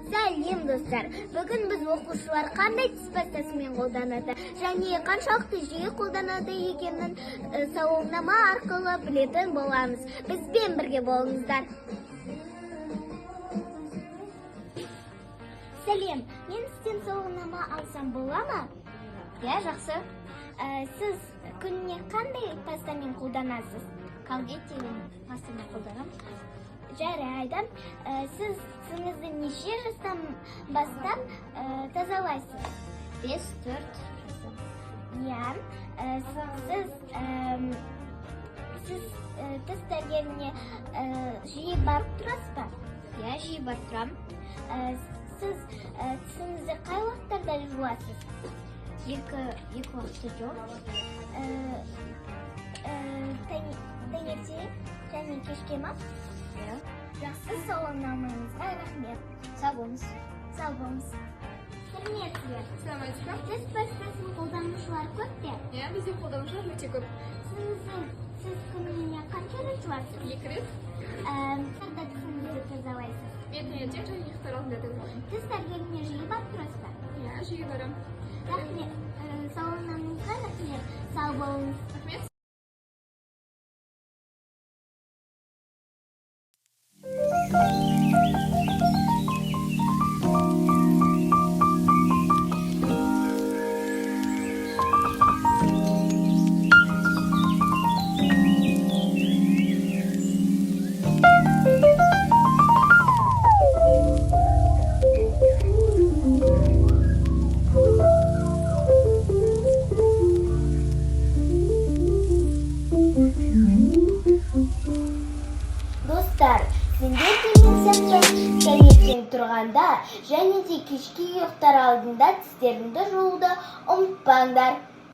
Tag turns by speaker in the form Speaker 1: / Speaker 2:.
Speaker 1: Сәлем достар. Бүгін біз оқушылар қандай тіс пастасымен қолданады және қаншалықты жиі қолданады екенін сауалнама арқылы білетін боламыз. Бізбен бірге болыңыздар. Сәлем, мен сізден сауалнама алсам бола ма?
Speaker 2: Я жақсы.
Speaker 1: Сіз күніне қандай пастамен қолданасыз?
Speaker 2: Колгейт деген пастамен қолданамын.
Speaker 1: Жарайды. Сіз тісіңізді неше жастан бастап тазалайсыз?
Speaker 2: 5-4.
Speaker 1: Иә. Сіз тіс дәрігеріне жиі барып тұрасыз ба?
Speaker 2: Я жиі барып тұрамын.
Speaker 1: Сіз тісіңізді қай уақыттарда жуасыз?
Speaker 2: Екі уақытта жоқ.
Speaker 1: Таңертең және кешке ма?
Speaker 2: Иә.
Speaker 1: Жақсы, сауалнамаңызға рахмет.
Speaker 2: Сау болыңыз.
Speaker 1: Сау болыңыз. Сәлеметсіздер.
Speaker 3: Саламатсыздар.
Speaker 1: Тіс пастасын қолданушылар көп пе?
Speaker 3: Иә, бізде қолданушылар өте көп.
Speaker 1: Сіз күніне қанша рет жуасыз?
Speaker 3: 2 рет.
Speaker 1: Қайда тісіңізді тазалайсыз?
Speaker 3: Мен таңертең және ұйықтар алдында тазаламын.
Speaker 1: Тіс дәрігеріне жиі барып тұрасыз ба?
Speaker 3: Иә, жиі барамын.
Speaker 1: Рахмет. Сауалнамаңызға рахмет. Сау болыңыз.
Speaker 3: Рахмет.
Speaker 1: Достар, сендер деген сияқты таңертең тұрғанда және де кешке ұйықтар алдында тістеріңді жууды ұмытпаңдар.